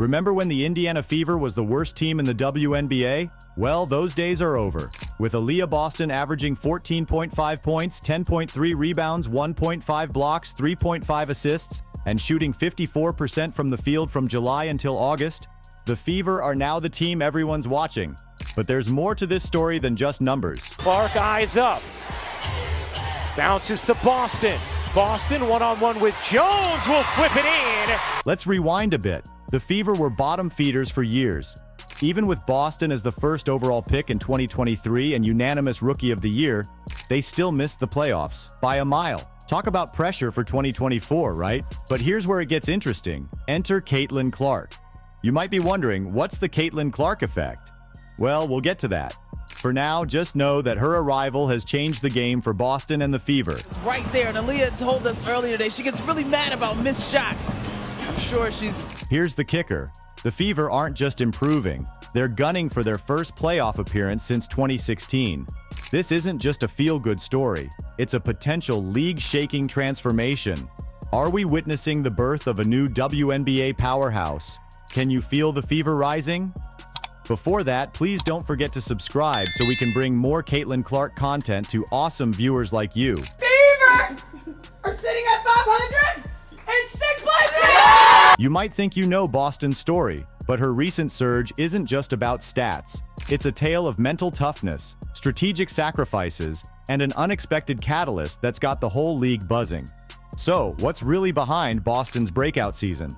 Remember when the Indiana Fever was the worst team in the WNBA? Well, those days are over. With Aliyah Boston averaging 14.5 points, 10.3 rebounds, 1.5 blocks, 3.5 assists, and shooting 54% from the field from July until August, the Fever are now the team everyone's watching. But there's more to this story than just numbers. Clark eyes up. Bounces to Boston. Boston one-on-one with Jones will flip it in. Let's rewind a bit. The Fever were bottom feeders for years. Even with Boston as the first overall pick in 2023 and unanimous Rookie of the Year, they still missed the playoffs by a mile. Talk about pressure for 2024, right? But here's where it gets interesting. Enter Caitlin Clark. You might be wondering, what's the Caitlin Clark effect? Well, we'll get to that. For now, just know that her arrival has changed the game for Boston and the Fever. It's right there, and Aliyah told us earlier today she gets really mad about missed shots. I'm sure she's... Here's the kicker. The Fever aren't just improving. They're gunning for their first playoff appearance since 2016. This isn't just a feel-good story. It's a potential league-shaking transformation. Are we witnessing the birth of a new WNBA powerhouse? Can you feel the Fever rising? Before that, please don't forget to subscribe so we can bring more Caitlin Clark content to awesome viewers like you. Fever are sitting at 506 places! You might think you know Boston's story, but her recent surge isn't just about stats. It's a tale of mental toughness, strategic sacrifices, and an unexpected catalyst that's got the whole league buzzing. So, what's really behind Boston's breakout season?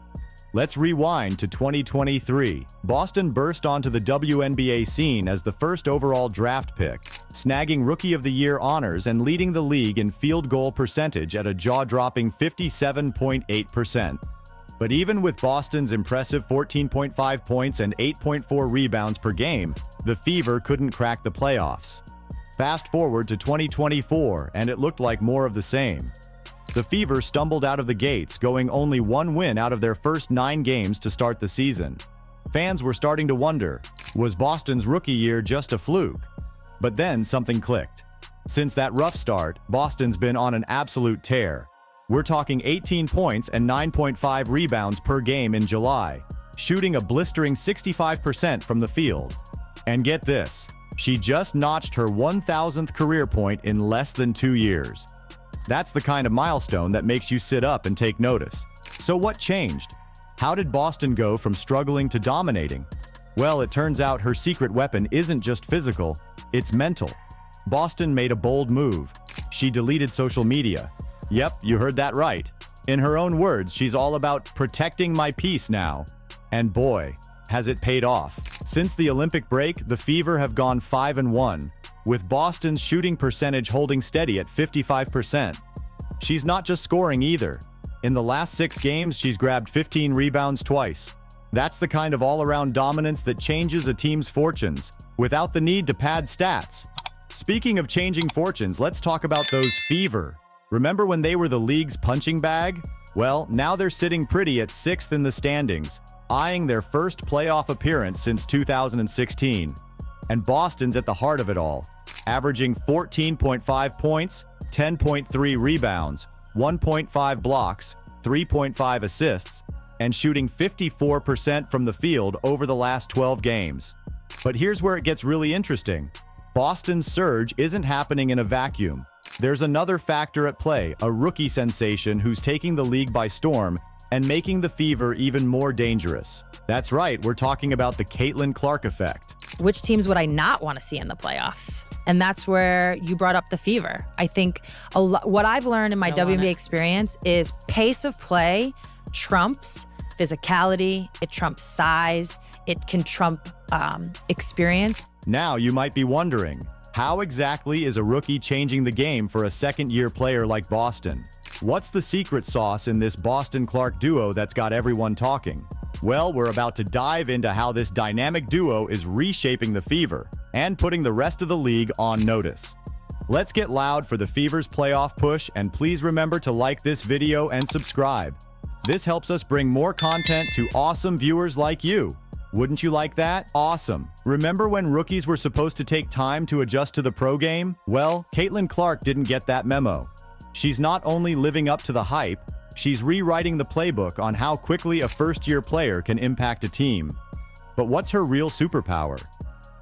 Let's rewind to 2023. Boston burst onto the WNBA scene as the first overall draft pick, snagging Rookie of the Year honors and leading the league in field goal percentage at a jaw-dropping 57.8%. But even with Boston's impressive 14.5 points and 8.4 rebounds per game, the Fever couldn't crack the playoffs. Fast forward to 2024, and it looked like more of the same. The Fever stumbled out of the gates, going only one win out of their first 9 games to start the season. Fans were starting to wonder, was Boston's rookie year just a fluke? But then something clicked. Since that rough start, Boston's been on an absolute tear. We're talking 18 points and 9.5 rebounds per game in July, shooting a blistering 65% from the field. And get this, she just notched her 1,000th career point in less than 2 years. That's the kind of milestone that makes you sit up and take notice. So what changed? How did Boston go from struggling to dominating? Well, it turns out her secret weapon isn't just physical, it's mental. Boston made a bold move. She deleted social media. Yep, you heard that right. In her own words, she's all about protecting my peace now. And boy, has it paid off. Since the Olympic break, the Fever have gone 5-1. With Boston's shooting percentage holding steady at 55%. She's not just scoring either. In the last 6 games, she's grabbed 15 rebounds twice. That's the kind of all-around dominance that changes a team's fortunes, without the need to pad stats. Speaking of changing fortunes, let's talk about those Fever. Remember when they were the league's punching bag? Well, now they're sitting pretty at 6th in the standings, eyeing their first playoff appearance since 2016. And Boston's at the heart of it all, averaging 14.5 points, 10.3 rebounds, 1.5 blocks, 3.5 assists, and shooting 54% from the field over the last 12 games. But here's where it gets really interesting. Boston's surge isn't happening in a vacuum. There's another factor at play, a rookie sensation who's taking the league by storm and making the Fever even more dangerous. That's right, we're talking about the Caitlin Clark effect. Which teams would I not want to see in the playoffs? And that's where you brought up the Fever. I think what I've learned in my WNBA experience is pace of play trumps physicality, it trumps size, it can trump experience. Now you might be wondering, how exactly is a rookie changing the game for a second-year player like Boston? What's the secret sauce in this Boston-Clark duo that's got everyone talking? Well, we're about to dive into how this dynamic duo is reshaping the Fever and putting the rest of the league on notice. Let's get loud for the Fever's playoff push, and please remember to like this video and subscribe. This helps us bring more content to awesome viewers like you. Wouldn't you like that? Awesome. Remember when rookies were supposed to take time to adjust to the pro game? Well, Caitlin Clark didn't get that memo. She's not only living up to the hype, She's rewriting the playbook on how quickly a first-year player can impact a team. But what's her real superpower?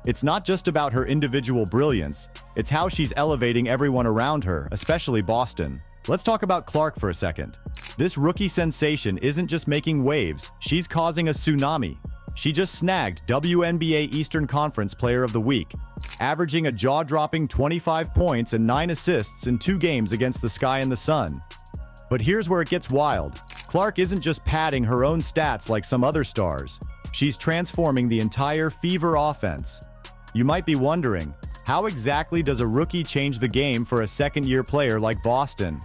It's not just about her individual brilliance, it's how she's elevating everyone around her, especially Boston. Let's talk about Clark for a second. This rookie sensation isn't just making waves, she's causing a tsunami. She just snagged WNBA Eastern Conference Player of the Week, averaging a jaw-dropping 25 points and 9 assists in 2 games against the Sky and the Sun. But here's where it gets wild. Clark isn't just padding her own stats like some other stars. She's transforming the entire Fever offense. You might be wondering, how exactly does a rookie change the game for a second-year player like Boston?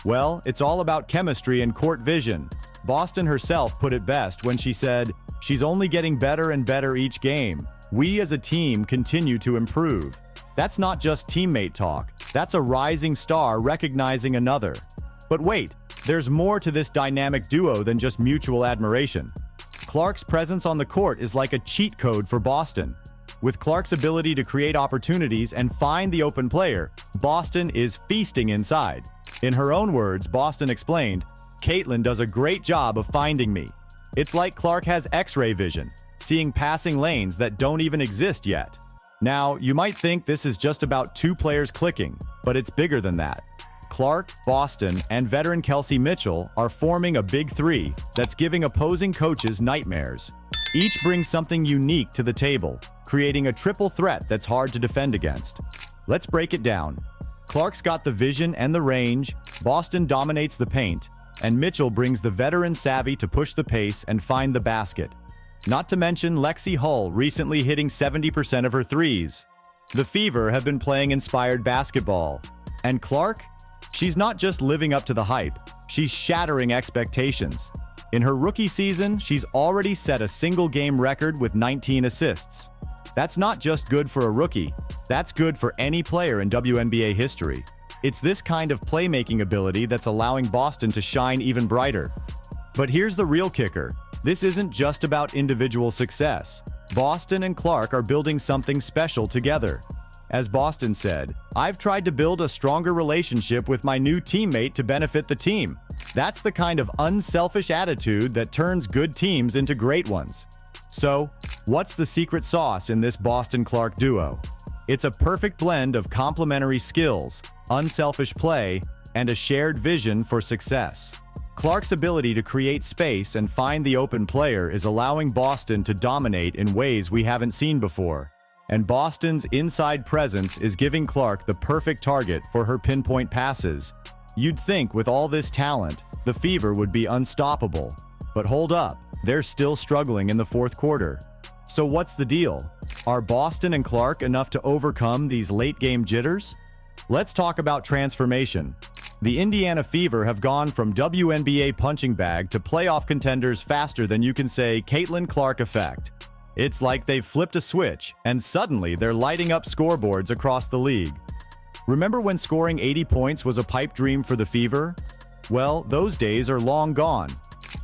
Well, it's all about chemistry and court vision. Boston herself put it best when she said, "She's only getting better and better each game. We as a team continue to improve." That's not just teammate talk. That's a rising star recognizing another. But wait, there's more to this dynamic duo than just mutual admiration. Clark's presence on the court is like a cheat code for Boston. With Clark's ability to create opportunities and find the open player, Boston is feasting inside. In her own words, Boston explained, "Caitlin does a great job of finding me. It's like Clark has X-ray vision, seeing passing lanes that don't even exist yet." Now, you might think this is just about 2 players clicking, but it's bigger than that. Clark, Boston, and veteran Kelsey Mitchell are forming a big 3 that's giving opposing coaches nightmares. Each brings something unique to the table, creating a triple threat that's hard to defend against. Let's break it down. Clark's got the vision and the range, Boston dominates the paint, and Mitchell brings the veteran savvy to push the pace and find the basket. Not to mention Lexi Hull recently hitting 70% of her threes. The Fever have been playing inspired basketball. And Clark? She's not just living up to the hype, she's shattering expectations. In her rookie season, she's already set a single-game record with 19 assists. That's not just good for a rookie, that's good for any player in WNBA history. It's this kind of playmaking ability that's allowing Boston to shine even brighter. But here's the real kicker. This isn't just about individual success. Boston and Clark are building something special together. As Boston said, "I've tried to build a stronger relationship with my new teammate to benefit the team." That's the kind of unselfish attitude that turns good teams into great ones. So, what's the secret sauce in this Boston-Clark duo? It's a perfect blend of complementary skills, unselfish play, and a shared vision for success. Clark's ability to create space and find the open player is allowing Boston to dominate in ways we haven't seen before. And Boston's inside presence is giving Clark the perfect target for her pinpoint passes. You'd think with all this talent, the Fever would be unstoppable. But hold up, they're still struggling in the 4th quarter. So what's the deal? Are Boston and Clark enough to overcome these late-game jitters? Let's talk about transformation. The Indiana Fever have gone from WNBA punching bag to playoff contenders faster than you can say Caitlin Clark effect. It's like they've flipped a switch, and suddenly they're lighting up scoreboards across the league. Remember when scoring 80 points was a pipe dream for the Fever? Well, those days are long gone.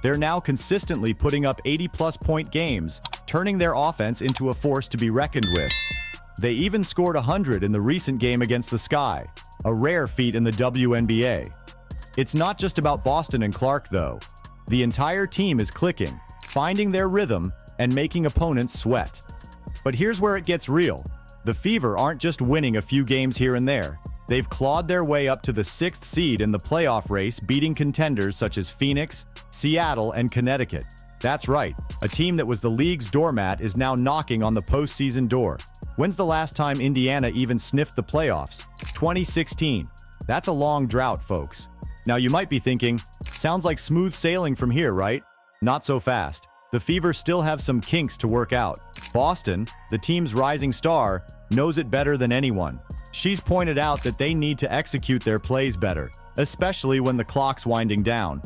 They're now consistently putting up 80-plus point games, turning their offense into a force to be reckoned with. They even scored 100 in the recent game against the Sky, a rare feat in the WNBA. It's not just about Boston and Clark, though. The entire team is clicking, finding their rhythm, and making opponents sweat. But here's where it gets real. The Fever aren't just winning a few games here and there. They've clawed their way up to the 6th seed in the playoff race, beating contenders such as Phoenix, Seattle, and Connecticut. That's right, a team that was the league's doormat is now knocking on the postseason door. When's the last time Indiana even sniffed the playoffs? 2016. That's a long drought, folks. Now you might be thinking, sounds like smooth sailing from here, right? Not so fast. The Fever still have some kinks to work out. Boston, the team's rising star, knows it better than anyone. She's pointed out that they need to execute their plays better, especially when the clock's winding down.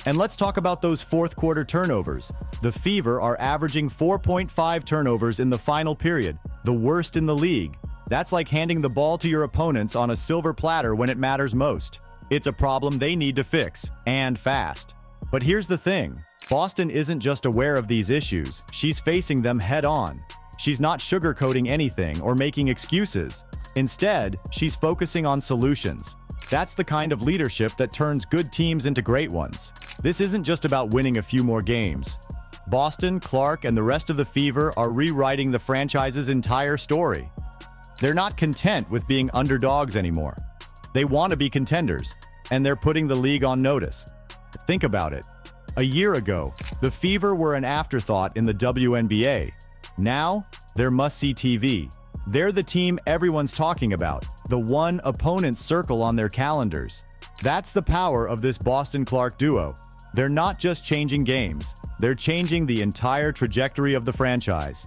And let's talk about those 4th quarter turnovers. The Fever are averaging 4.5 turnovers in the final period, the worst in the league. That's like handing the ball to your opponents on a silver platter when it matters most. It's a problem they need to fix, and fast. But here's the thing. Boston isn't just aware of these issues, she's facing them head-on. She's not sugarcoating anything or making excuses. Instead, she's focusing on solutions. That's the kind of leadership that turns good teams into great ones. This isn't just about winning a few more games. Boston, Clark, and the rest of the Fever are rewriting the franchise's entire story. They're not content with being underdogs anymore. They want to be contenders, and they're putting the league on notice. Think about it. A year ago, the Fever were an afterthought in the WNBA. Now, they're must-see TV. They're the team everyone's talking about, the one opponents circle on their calendars. That's the power of this Boston-Clark duo. They're not just changing games, they're changing the entire trajectory of the franchise.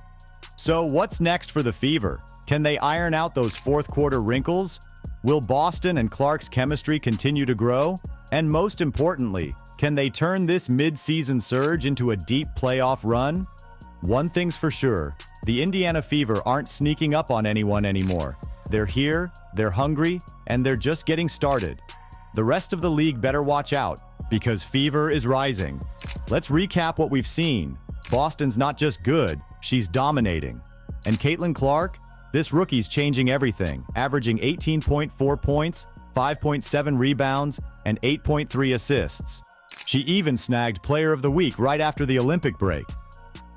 So what's next for the Fever? Can they iron out those fourth-quarter wrinkles? Will Boston and Clark's chemistry continue to grow? And most importantly, can they turn this mid-season surge into a deep playoff run? One thing's for sure, the Indiana Fever aren't sneaking up on anyone anymore. They're here, they're hungry, and they're just getting started. The rest of the league better watch out, because Fever is rising. Let's recap what we've seen. Boston's not just good, she's dominating. And Caitlin Clark? This rookie's changing everything, averaging 18.4 points, 5.7 rebounds, and 8.3 assists. She even snagged Player of the Week right after the Olympic break.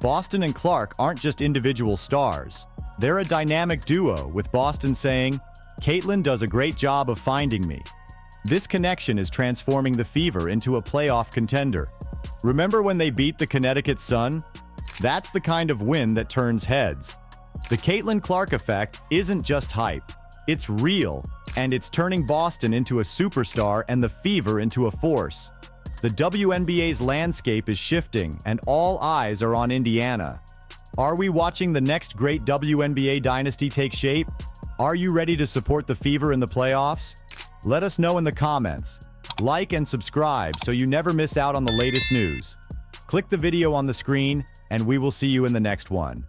Boston and Clark aren't just individual stars. They're a dynamic duo, with Boston saying, "Caitlin does a great job of finding me." This connection is transforming the Fever into a playoff contender. Remember when they beat the Connecticut Sun? That's the kind of win that turns heads. The Caitlin Clark effect isn't just hype. It's real, and it's turning Boston into a superstar and the Fever into a force. The WNBA's landscape is shifting, and all eyes are on Indiana. Are we watching the next great WNBA dynasty take shape? Are you ready to support the Fever in the playoffs? Let us know in the comments. Like and subscribe so you never miss out on the latest news. Click the video on the screen, and we will see you in the next one.